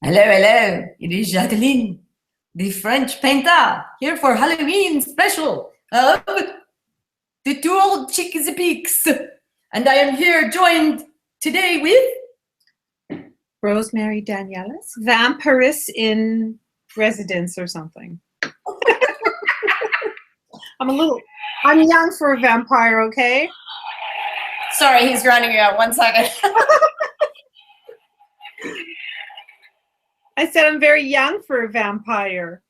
Hello, hello. It is Jacqueline, the French painter, here for Halloween special of the two old chicks peaks. And I am here joined today with Rosemary Danielis, vampirist in residence or something. I'm young for a vampire, okay? Sorry, he's grinding me out 1 second. I said I'm very young for a vampire.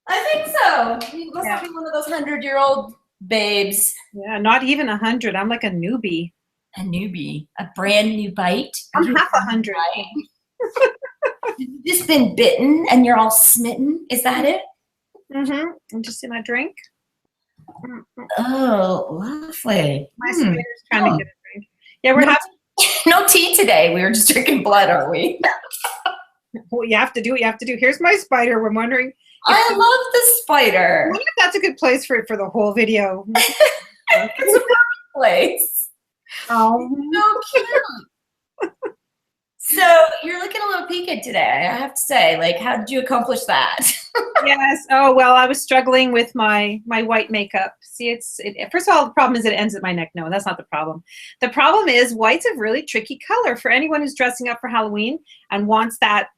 I think so. He must be one of those 100-year-old babes. Yeah, not even 100. I'm like a newbie. A newbie, a brand new bite. I'm half 100. You've just been bitten and you're all smitten. Is that it? Mm-hmm. I'm just in my drink. Oh, lovely. My spider's trying to get a drink. Yeah, we're having no tea today. We were just drinking blood, aren't we? Well, you have to do what you have to do. Here's my spider. We're wondering. I love the spider. I wonder if that's a good place for it for the whole video. It's a perfect place. Oh, So cute. So you're looking a little peaked today, I have to say. Like, how did you accomplish that? Yes. Oh, well, I was struggling with my white makeup. See, first of all, the problem is it ends at my neck. No, that's not the problem. The problem is white's a really tricky color for anyone who's dressing up for Halloween and wants that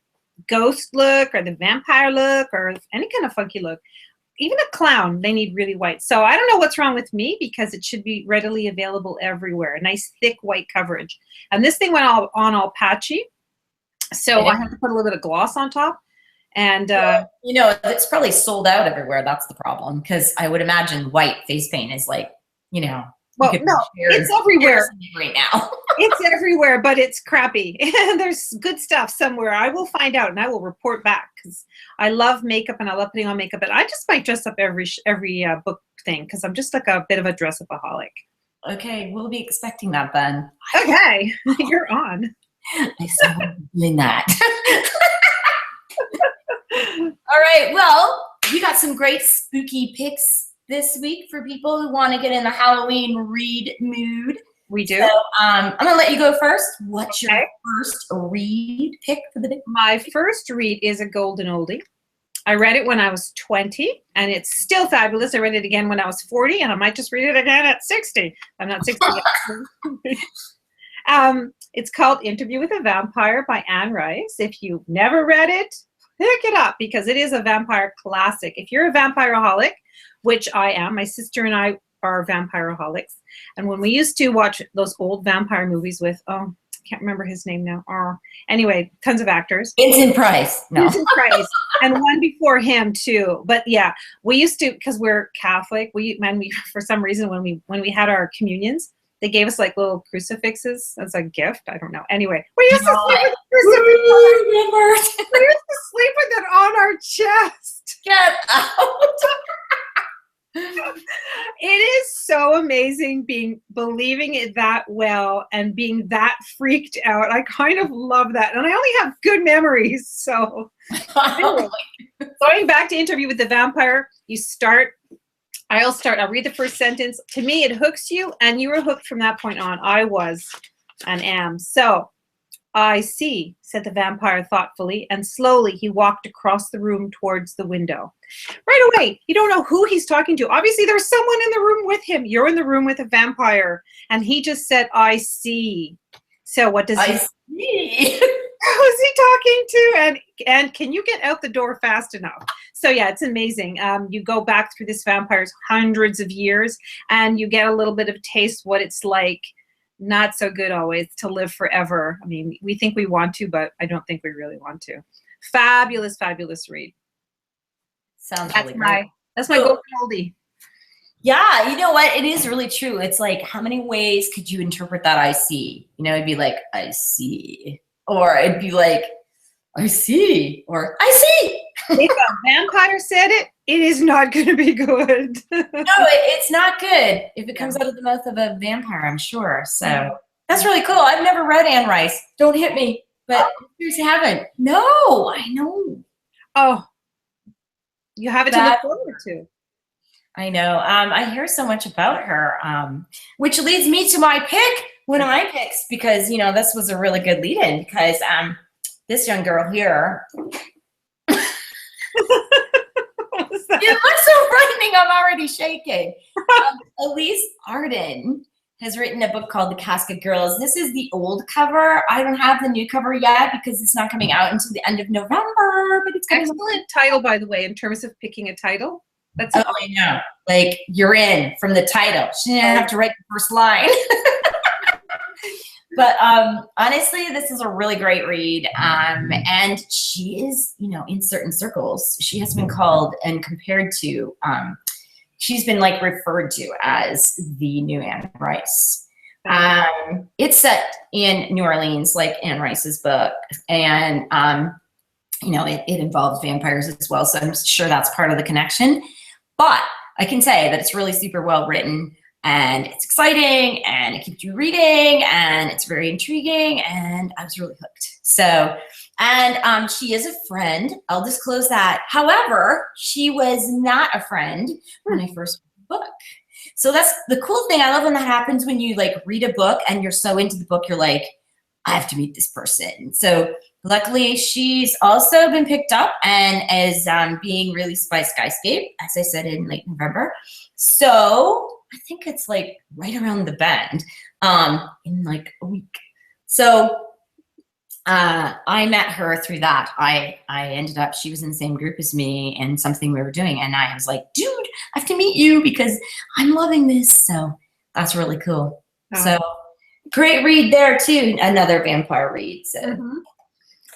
ghost look or the vampire look or any kind of funky look. Even a clown, they need really white. So I don't know what's wrong with me because it should be readily available everywhere. A nice thick white coverage. And this thing went all patchy. So I have to put a little bit of gloss on top. And it's probably sold out everywhere. That's the problem. Because I would imagine white face paint is like, well, no, it's everywhere right now. It's everywhere, but it's crappy. There's good stuff somewhere. I will find out and I will report back because I love makeup and I love putting on makeup. And I just might dress up every book thing because I'm just like a bit of a dress-upaholic. Okay, we'll be expecting that then. Okay, you're on. I saw doing that. All right, well, we got some great spooky picks this week for people who want to get in the Halloween read mood. We do. So I'm going to let you go first. What's your first read pick for the day? My first read is a golden oldie. I read it when I was 20, and it's still fabulous. I read it again when I was 40, and I might just read it again at 60. I'm not 60 yet. It's called Interview with a Vampire by Anne Rice. If you've never read it, pick it up because it is a vampire classic. If you're a vampireaholic, which I am, my sister and I are vampireaholics. And when we used to watch those old vampire movies with, I can't remember his name now. Anyway, tons of actors. Vincent Price. No. Vincent Price. And one before him too. But yeah, we used to, because we're Catholic, we for some reason when we had our communions, they gave us like little crucifixes as a gift. I don't know. Anyway, we used to sleep with crucifixes. We used to sleep with it on our chest. Get out. It is so amazing believing it that well and being that freaked out. I kind of love that. And I only have good memories. So anyway, going back to Interview with the Vampire, I'll read the first sentence. To me, it hooks you, and you were hooked from that point on. I was and am. So, I see, said the vampire thoughtfully, and slowly he walked across the room towards the window. Right away, you don't know who he's talking to. Obviously, there's someone in the room with him. You're in the room with a vampire. And he just said, I see. So what does he see? Who is he talking to? And can you get out the door fast enough? So yeah, it's amazing. You go back through this vampire's hundreds of years, and you get a little bit of taste what it's like. Not so good always to live forever. I mean, we think we want to, but I don't think we really want to. Fabulous, fabulous read. Sounds really great. That's my golden oldie. Yeah, you know what? It is really true. It's like, how many ways could you interpret that I see? It'd be like, I see. Or it'd be like, I see. Or I see. If a vampire said it, it is not going to be good. No, it's not good if it comes out of the mouth of a vampire, I'm sure. So that's really cool. I've never read Anne Rice. Don't hit me. But you haven't. No, I know. Oh, you have it to look forward to. I know. I hear so much about her, which leads me to my pick, one of my picks, because, this was a really good lead-in because this young girl here. What was that? It looks so frightening. I'm already shaking. Elise Arden has written a book called The Casket Girls. This is the old cover. I don't have the new cover yet because it's not coming out until the end of November. But it's coming. Excellent title, by the way, in terms of picking a title. That's Oh, I know. Like, you're in from the title. She didn't have to write the first line. But honestly, this is a really great read. And she is, you know, in certain circles, she has been called and compared to, she's been like referred to as the new Anne Rice. It's set in New Orleans, like Anne Rice's book. And, you know, it involves vampires as well. So I'm sure that's part of the connection. But I can say that it's really super well written. And it's exciting, and it keeps you reading, and it's very intriguing, and I was really hooked. So, and she is a friend. I'll disclose that. However, she was not a friend when I first read the book. So that's the cool thing. I love when that happens, when you like read a book and you're so into the book, you're like, I have to meet this person. So luckily, she's also been picked up and is being released by Skyscape, as I said, in late November. So I think it's like right around the bend in like a week. So I met her through that. I ended up, she was in the same group as me and something we were doing. And I was like, dude, I have to meet you because I'm loving this. So that's really cool. Oh. So great read there too. Another vampire read. So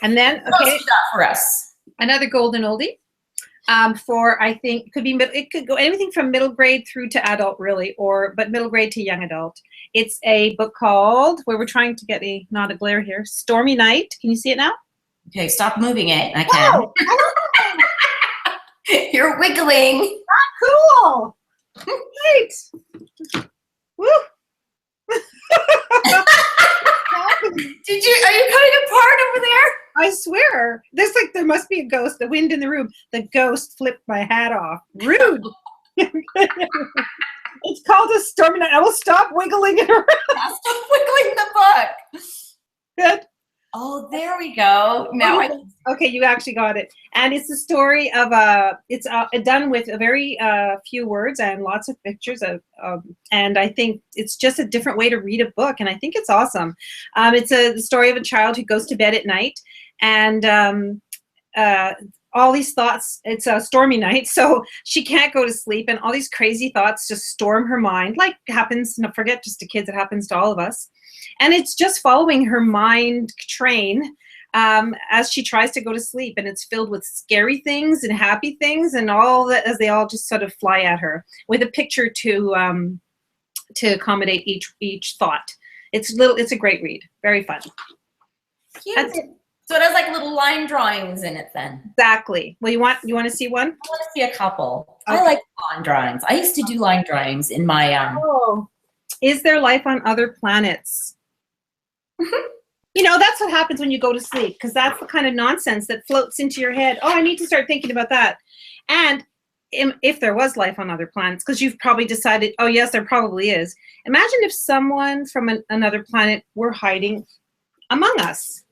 And then, what else okay, you got for us? another golden oldie. For, I think, it could go anything from middle grade through to adult, really, but middle grade to young adult. It's a book called, where we're trying to get not a glare here, Stormy Night. Can you see it now? Okay, stop moving it. I can. Oh, You're wiggling. cool. Great. Woo. Are you cutting apart over there? I swear, there must be a ghost. The wind in the room. The ghost flipped my hat off. Rude. It's called a Stormy Night. I will stop wiggling it around. Stop wiggling the book. Good. Oh, there we go. Now Okay, you actually got it. And it's the story of it's done with a very few words and lots of pictures and I think it's just a different way to read a book, and I think it's awesome. It's the story of a child who goes to bed at night, and all these thoughts, it's a stormy night, so she can't go to sleep, and all these crazy thoughts just storm her mind, like happens, not forget just to kids, it happens to all of us. And it's just following her mind train as she tries to go to sleep, and it's filled with scary things and happy things and all that, as they all just sort of fly at her with a picture to accommodate each thought. It's a great read, very fun. Cute. So it has like little line drawings in it then. Exactly. Well, you want to see one? I want to see a couple. Okay. I like line drawings. I used to do line drawings in my Oh, is there life on other planets? You know, that's what happens when you go to sleep, because that's the kind of nonsense that floats into your head. Oh, I need to start thinking about that. And if there was life on other planets, because you've probably decided, oh, yes, there probably is. Imagine if someone from another planet were hiding among us.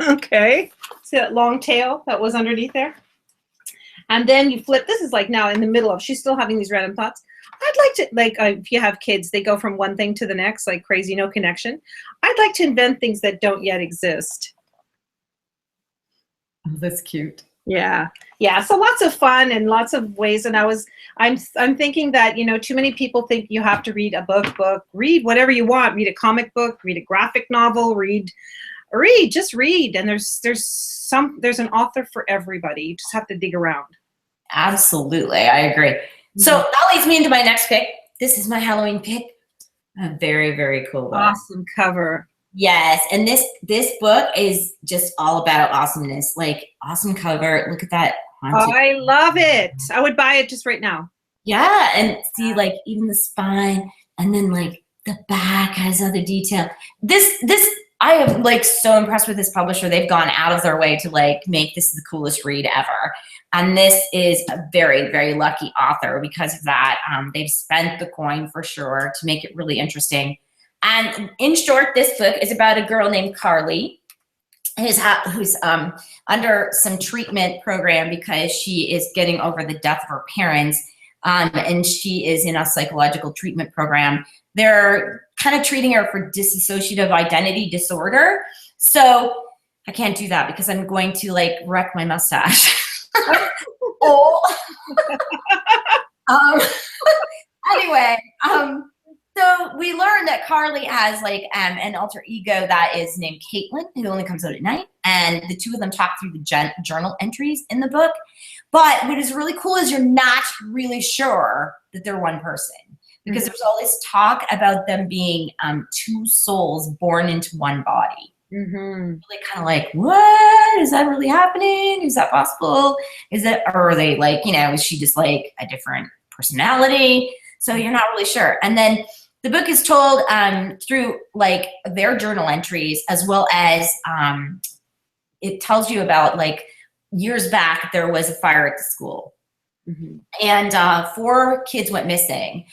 Okay. See that long tail that was underneath there? And then you flip. This is like now in the middle of, she's still having these random thoughts. I'd like to, if you have kids, they go from one thing to the next, like crazy, no connection. I'd like to invent things that don't yet exist. Oh, that's cute. Yeah. Yeah. So lots of fun and lots of ways. And I'm thinking that, you know, too many people think you have to read a book, read whatever you want, read a comic book, read a graphic novel, just read. And there's an author for everybody. You just have to dig around. Absolutely. I agree. So that leads me into my next pick. This is my Halloween pick. A very, very cool book. Awesome cover. Yes, and this book is just all about awesomeness. Like, awesome cover. Look at that. Oh, I love it. I would buy it just right now. Yeah, and see, like, even the spine, and then like the back has other detail. This I am like so impressed with this publisher. They've gone out of their way to like make this the coolest read ever. And this is a very, very lucky author because of that. They've spent the coin for sure to make it really interesting. And in short, this book is about a girl named Carly who's under some treatment program because she is getting over the death of her parents, and she is in a psychological treatment program. They're kind of treating her for dissociative identity disorder. So I can't do that because I'm going to like wreck my mustache. Oh. Anyway, so we learned that Carly has like an alter ego that is named Caitlin, who only comes out at night, and the two of them talk through the journal entries in the book. But what is really cool is you're not really sure that they're one person, because there's all this talk about them being two souls born into one body. Really kind of like, what is that really happening? Is that possible? Is it, or are they like, you know, is she just like a different personality? So you're not really sure. And then the book is told through like their journal entries, as well as it tells you about like years back, there was a fire at the school, and 4 kids went missing.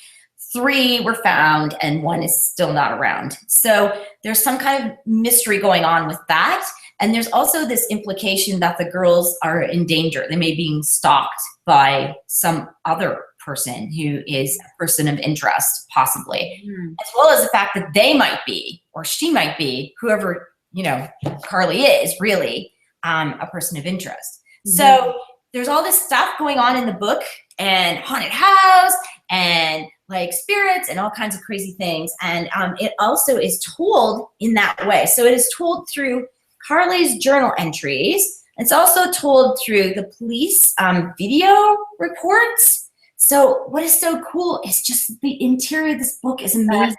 3 were found and 1 is still not around. So there's some kind of mystery going on with that. And there's also this implication that the girls are in danger. They may be being stalked by some other person who is a person of interest, possibly, as well as the fact that they might be, or she might be, whoever, you know, Carly is really a person of interest. So there's all this stuff going on in the book, and haunted house and like spirits and all kinds of crazy things. And it also is told in that way. So it is told through Carly's journal entries. It's also told through the police video reports. So what is so cool is just the interior of this book is amazing.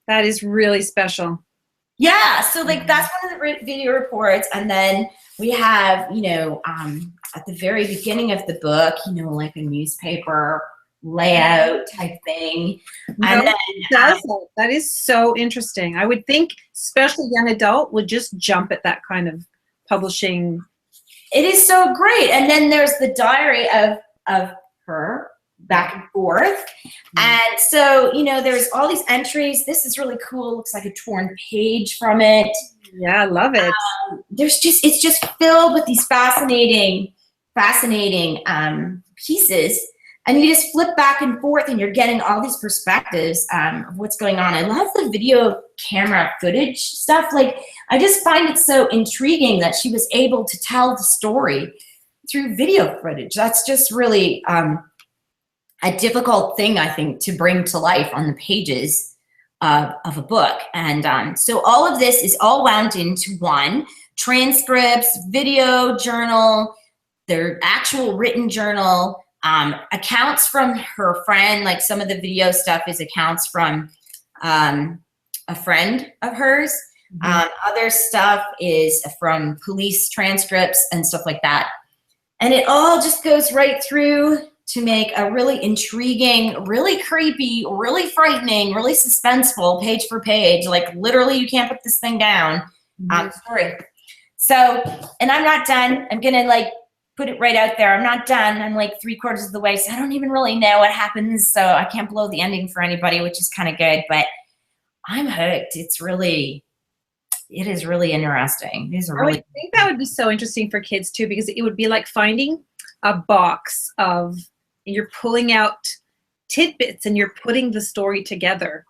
That is really special. Yeah, so like that's one of the video reports. And then we have, you know, at the very beginning of the book, you know, like a newspaper layout type thing. And then, that is so interesting. I would think especially young adult would just jump at that kind of publishing. It is so great. And then there's the diary of her back and forth. And so, you know, there's all these entries. This is really cool. Looks like a torn page from it. Yeah, I love it. It's just filled with these fascinating pieces. And you just flip back and forth and you're getting all these perspectives of what's going on. I love the video camera footage stuff. Like, I just find it so intriguing that she was able to tell the story through video footage. That's just really a difficult thing, I think, to bring to life on the pages of a book. And so all of this is all wound into one: transcripts, video journal, their actual written journal, accounts from her friend. Like some of the video stuff is accounts from a friend of hers. Other stuff is from police transcripts and stuff like that. And it all just goes right through to make a really intriguing, really creepy, really frightening, really suspenseful, page for page, like literally you can't put this thing down, story. So, and I'm not done. I'm gonna like put it right out there. I'm not done. I'm like 3/4 of the way, so I don't even really know what happens. So I can't blow the ending for anybody, which is kind of good, but I'm hooked. It is really interesting. These are really. I would think that would be so interesting for kids too, because it would be like finding a box of, you're pulling out tidbits and you're putting the story together.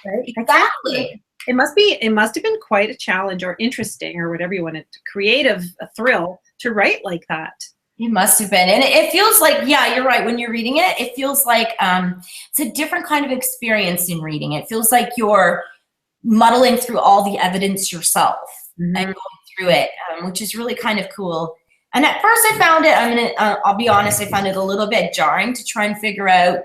Right? Exactly. It must have been quite a challenge, or interesting, or whatever you want to creative, a thrill to write like that. It must have been. And it feels like, yeah, you're right. When you're reading it, it feels like it's a different kind of experience in reading. It feels like you're muddling through all the evidence yourself and going through it, which is really kind of cool. And at first I found it, I'll be honest, I found it a little bit jarring to try and figure out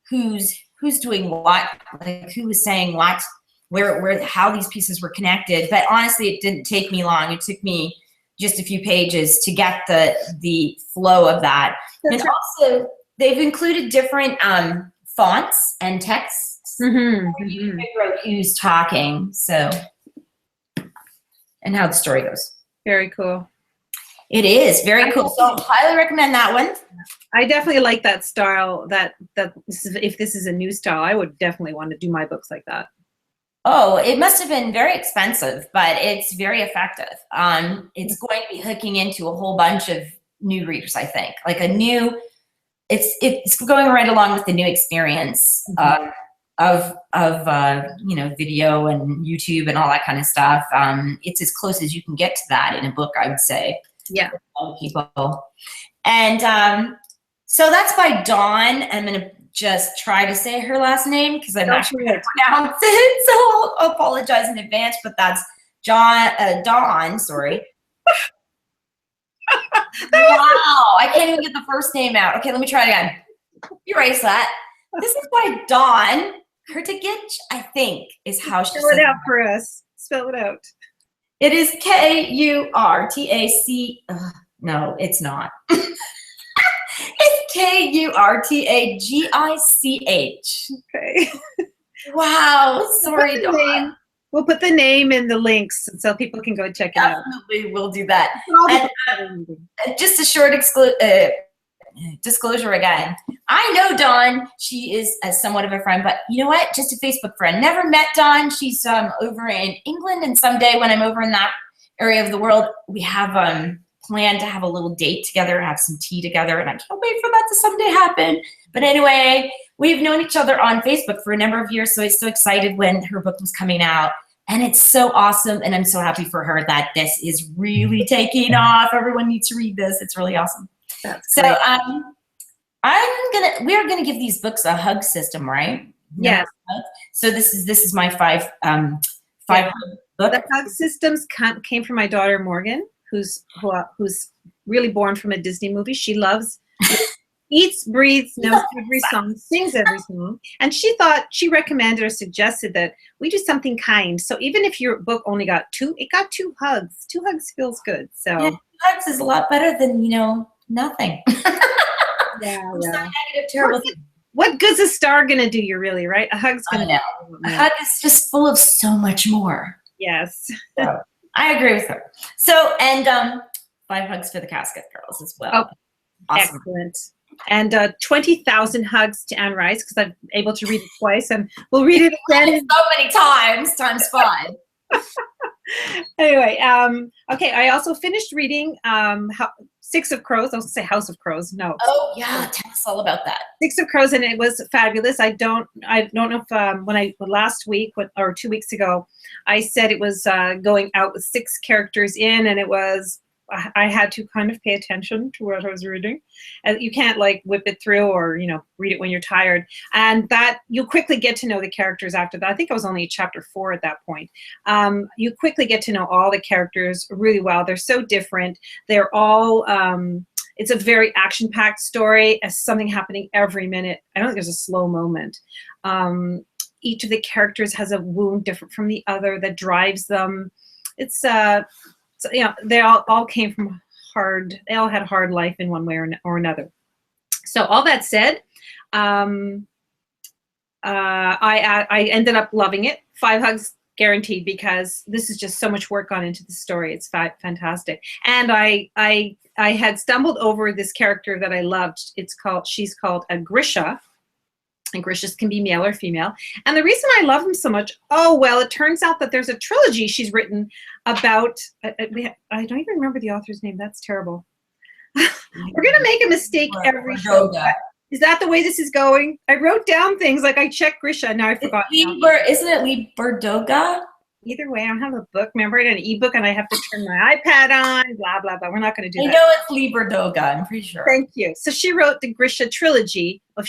who's doing what, like who was saying what, where, how these pieces were connected. But honestly, it didn't take me long. It took me just a few pages to get the flow of that. That's and also, they've included different fonts and texts where you can figure out who's talking, so, and how the story goes. Very cool. It is very cool. So highly recommend that one. I definitely like that style. If this is a new style, I would definitely want to do my books like that. Oh, it must have been very expensive, but it's very effective. It's going to be hooking into a whole bunch of new readers, I think. Like it's going right along with the new experience of video and YouTube and all that kind of stuff. It's as close as you can get to that in a book, I would say. Yeah. For all people. And so that's by Dawn. I'm going to just try to say her last name because I'm not sure how to pronounce it. So I'll apologize in advance, but that's Dawn, sorry. Wow, I can't even get the first name out. Okay, let me try it again. Erase that. This is by Dawn Kurtagich, I think, is how she says it. Spell it out for us. Spell it out. It is Kurtac. No, it's not. It's Kurtagich. Okay. Wow, sorry, Dawn. We'll put the name in the links so people can go check it out. Definitely will do that. And just a short disclosure again. I know Dawn. She is somewhat of a friend, but you know what? Just a Facebook friend. Never met Dawn. She's over in England, and someday when I'm over in that area of the world, we have planned to have a little date together, have some tea together, and I can't wait for that to someday happen. But anyway, we've known each other on Facebook for a number of years, so I was so excited when her book was coming out. And it's so awesome, and I'm so happy for her that this is really taking off. Everyone needs to read this. It's really awesome. That's so great. we're gonna give these books a hug system, right? Yes. So this is my five hug book. The hug systems came from my daughter Morgan, who's really born from a Disney movie. She loves, eats, breathes, knows every song, sings every song. And she recommended or suggested that we do something kind. So even if your book only got two, it got 2 hugs. 2 hugs feels good. So yeah, 2 hugs is a lot better than, nothing. Yeah. Negative, terrible. What good's a star gonna do you, really, right? A hug's gonna do. A hug is just full of so much more. Yes. So, I agree with her. So, and 5 hugs for the Casket Girls as well. Oh, awesome. Excellent. And 20,000 hugs to Anne Rice, because I'm able to read it twice, and we'll read it again. So many times 5. Anyway, okay, I also finished reading 6 of Crows. I was going to say House of Crows. No. Oh, yeah. Tell us all about that. 6 of Crows, and it was fabulous. I don't know if last week or 2 weeks ago, I said it was going out with 6 characters in, and it was, I had to kind of pay attention to what I was reading. And you can't whip it through or, read it when you're tired. And that you quickly get to know the characters after that. I think I was only chapter 4 at that point. You quickly get to know all the characters really well. They're so different. They're all, it's a very action-packed story, something happening every minute. I don't think there's a slow moment. Each of the characters has a wound different from the other that drives them. It's, so, they all came from they all had hard life in one way or another. So all that said, I ended up loving it. 5 hugs guaranteed, because this is just so much work gone into the story. It's fantastic. And I had stumbled over this character that I loved. She's called a Grisha. And Grishas can be male or female. And the reason I love them so much, it turns out that there's a trilogy she's written about, I don't even remember the author's name. That's terrible. We're going to make a mistake every show. Is that the way this is going? I wrote down things, I checked Grisha, and now I forgot. Isn't it Lee Berdoga? Either way, I don't have a book. Remember, I had an ebook, and I have to turn my iPad on, blah, blah, blah. We're not going to do that. I know it's Lee Berdoga, I'm pretty sure. Thank you. So she wrote the Grisha trilogy of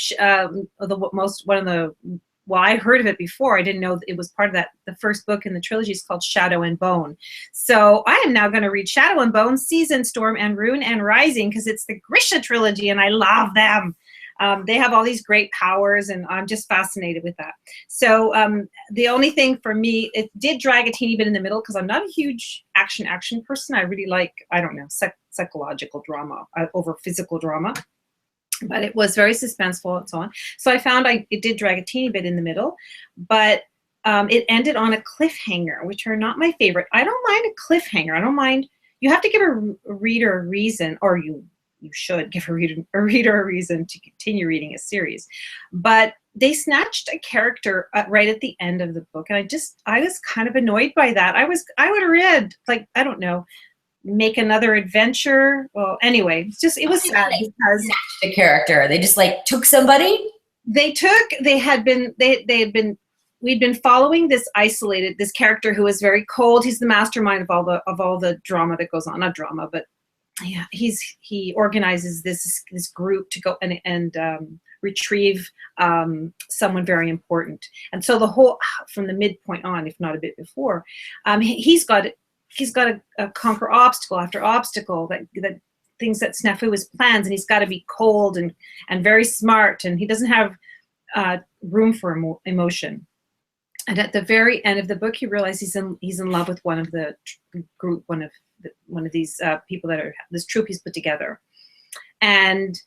I heard of it before. I didn't know it was part of that. The first book in the trilogy is called Shadow and Bone. So I am now going to read Shadow and Bone, Season, Storm and Rune and Rising, because it's the Grisha trilogy, and I love them. They have all these great powers, and I'm just fascinated with that. So the only thing for me, it did drag a teeny bit in the middle, because I'm not a huge action person. I really like, psychological drama over physical drama. But it was very suspenseful and so on. So I found it did drag a teeny bit in the middle, but it ended on a cliffhanger, which are not my favorite. I don't mind a cliffhanger. I don't mind. You have to give a reader a reason, or you should give a reader a reason to continue reading a series. But they snatched a character right at the end of the book, and I was kind of annoyed by that. I would have read, like, I don't know, make another adventure. Well, anyway, it was sad because snatched a character. They just like took somebody. We'd been following this character who is very cold. He's the mastermind of all the drama that goes on. Not drama, but yeah, he organizes this group to go and retrieve someone very important. And so the whole, from the midpoint on, if not a bit before, he's got to conquer obstacle after obstacle, that things that snafu his plans, and he's got to be cold and very smart, and he doesn't have room for emotion. And at the very end of the book, he realizes he's in love with one of the group, one of these people that are this troupe he's put together, and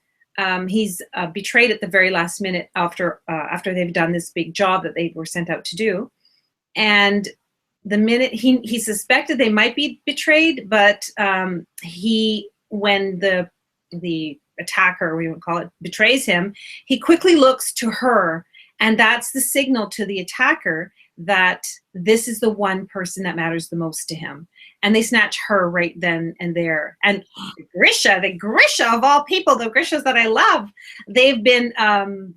he's betrayed at the very last minute after they've done this big job that they were sent out to do. And the minute he suspected they might be betrayed, but when the attacker, we would call it, betrays him, he quickly looks to her. And that's the signal to the attacker that this is the one person that matters the most to him. And they snatch her right then and there. And the Grisha of all people, the Grishas that I love, they've been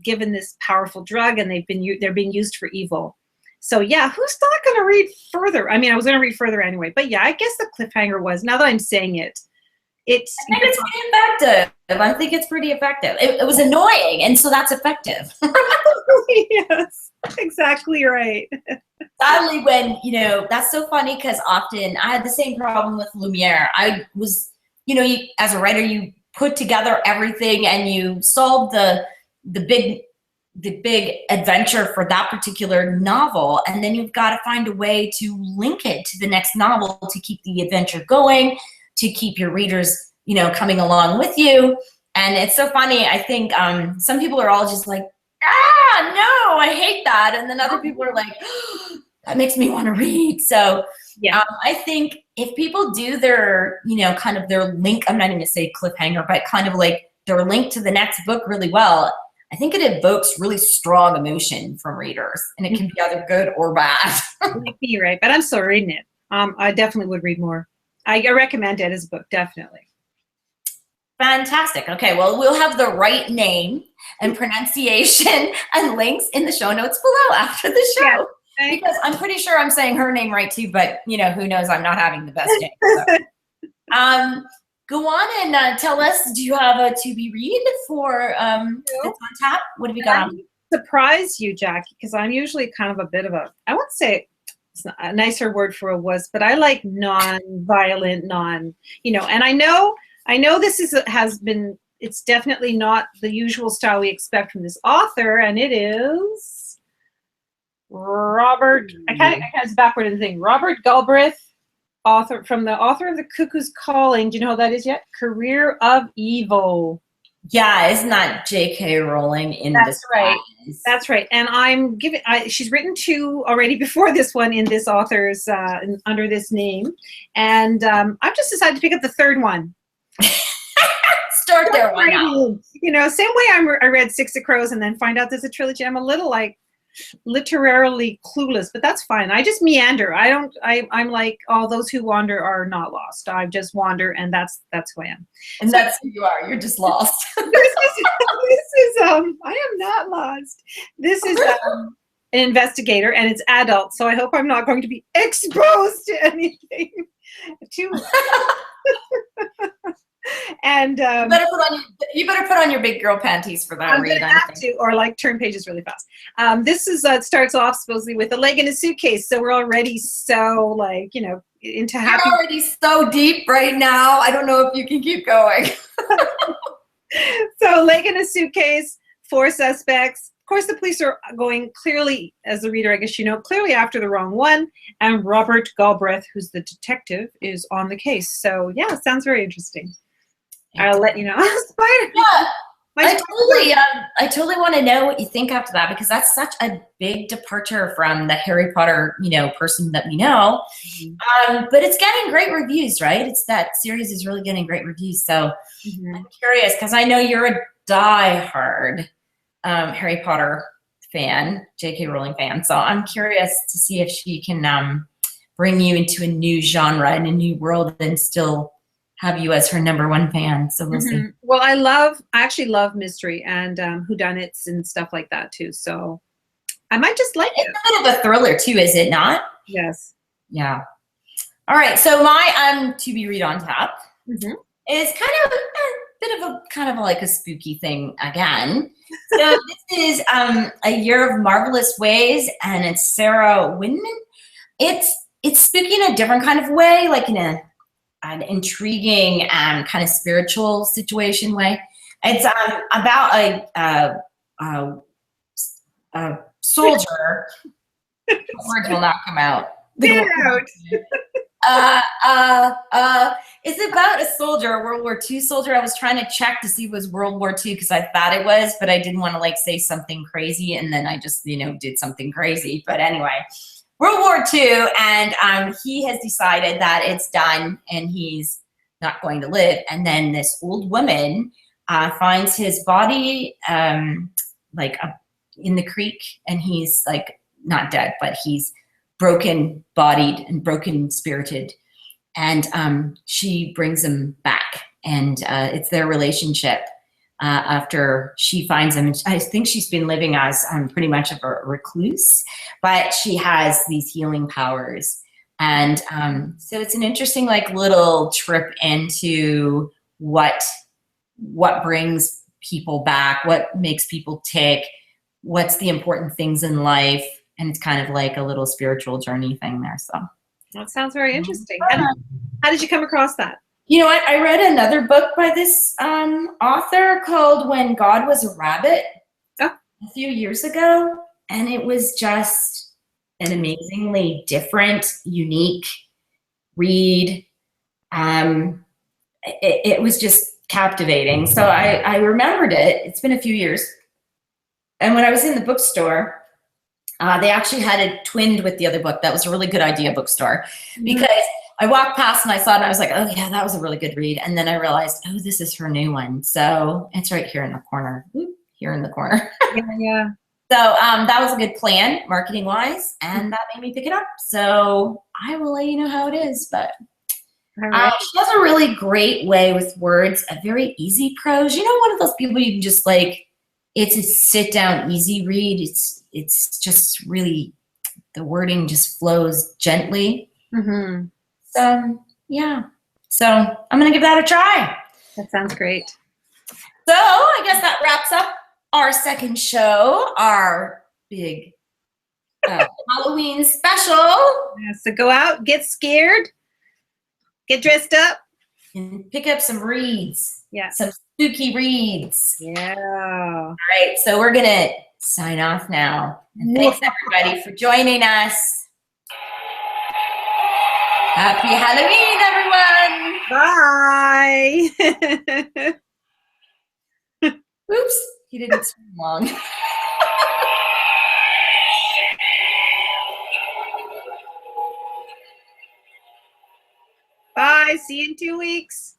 given this powerful drug, and they're being used for evil. So yeah, who's not going to read further? I mean, I was going to read further anyway. But yeah, I guess the cliffhanger was, now that I'm saying it, I think it's pretty effective. I think it's pretty effective. It was annoying, and so that's effective. Yes, exactly right. Sadly, when, that's so funny, because often I had the same problem with Lumiere. I was, as a writer, you put together everything and you solve the big adventure for that particular novel, and then you've got to find a way to link it to the next novel to keep the adventure going, to keep your readers, coming along with you. And it's so funny. I think some people are all just like, no, I hate that. And then other people are like, that makes me want to read. So yeah, I think if people do their, kind of their link, I'm not even going to say cliffhanger, but kind of like their link to the next book really well, I think it evokes really strong emotion from readers, and it can be either good or bad. You're right, but I'm still reading it. I definitely would read more. I recommend it as a book, definitely. Fantastic. Okay, well, we'll have the right name and pronunciation and links in the show notes below after the show. Yeah, because I'm pretty sure I'm saying her name right too, but who knows? I'm not having the best day. So. Go on and tell us, do you have a to be read for that's on tap? What have you got on? Surprise you, Jackie, because I'm usually kind of a bit of I won't say it's a nicer word for a wuss, but I like non-violent, and I know this it's definitely not the usual style we expect from this author, and it is Robert, I can't it's backward in the thing, Robert Galbraith, author of The Cuckoo's Calling. Do you know who that is yet? Career of Evil. Yeah, isn't that J.K. Rowling in this? That's right. That's right. And she's written 2 already before this one in this author's, under this name. And I've just decided to pick up the 3rd one. Start there, why not? Same way I read Six of Crows and then find out there's a trilogy. I'm a little literarily clueless, but that's fine. I just meander. I'm like, all those who wander are not lost. I just wander, and that's who I am. And that's who you are. You're just lost. this is I am not lost. This is an investigator, and it's adult, so I hope I'm not going to be exposed to anything too. And you better put on your big girl panties for that read. I have to, or turn pages really fast. This is starts off supposedly with a leg in a suitcase, so we're already so into happy. You're already so deep right now. I don't know if you can keep going. So, leg in a suitcase, 4 suspects. Of course, the police are going clearly, as the reader, I guess clearly after the wrong one. And Robert Galbraith, who's the detective, is on the case. So yeah, it sounds very interesting. I'll let you know. Yeah, I totally want to know what you think after that, because that's such a big departure from the Harry Potter, person that we know. Mm-hmm. But it's getting great reviews, right? That series is really getting great reviews. So I'm curious, because I know you're a diehard Harry Potter fan, J.K. Rowling fan. So I'm curious to see if she can bring you into a new genre and a new world and still have you as her number one fan. So we'll see. Well, I actually love mystery and whodunits and stuff like that too. So I might just like it. It's a bit of a thriller too, is it not? Yes. Yeah. All right. So my to be read on tap is kind of a bit of a like a spooky thing again. So this is A Year of Marvelous Ways, and it's Sarah Winman. It's spooky in a different kind of way, like in an intriguing kind of spiritual situation way. It's about a soldier. Words will not come out. Get out. It's about a soldier, a World War II soldier. I was trying to check to see if it was World War II because I thought it was, but I didn't want to like say something crazy, and then I just did something crazy. But anyway, World War II, and he has decided that it's done and he's not going to live. And then this old woman finds his body in the creek, and he's like not dead, but he's broken bodied and broken spirited, and she brings him back, and it's their relationship after she finds him. I think she's been living as pretty much of a recluse, but she has these healing powers, and so it's an interesting like little trip into what brings people back, what makes people tick, what's the important things in life. And it's kind of like a little spiritual journey thing there. So that sounds very interesting. How did you come across that? You know what? I read another book by this author called When God Was a Rabbit a few years ago. And it was just an amazingly different, unique read. It was just captivating. So I remembered it. It's been a few years. And when I was in the bookstore, they actually had it twinned with the other book. That was a really good idea, bookstore, because I walked past and I saw it and I was like, oh yeah, that was a really good read. And then I realized, oh, this is her new one. So it's right here in the corner. Here in the corner. Yeah. So that was a good plan, marketing wise, and that made me pick it up. So I will let you know how it is. But she has a really great way with words, a very easy prose. One of those people you can just like, it's a sit down, easy read. It's just really, the wording just flows gently. So yeah. So I'm going to give that a try. That sounds great. So I guess that wraps up our second show, our big Halloween special. Yeah, so go out, get scared, get dressed up, and pick up some reads. Yeah. Some spooky reads. Yeah. All right. So we're going to sign off now. And thanks everybody for joining us. Happy Halloween, everyone. Bye. Oops. He didn't too long. Bye. See you in 2 weeks.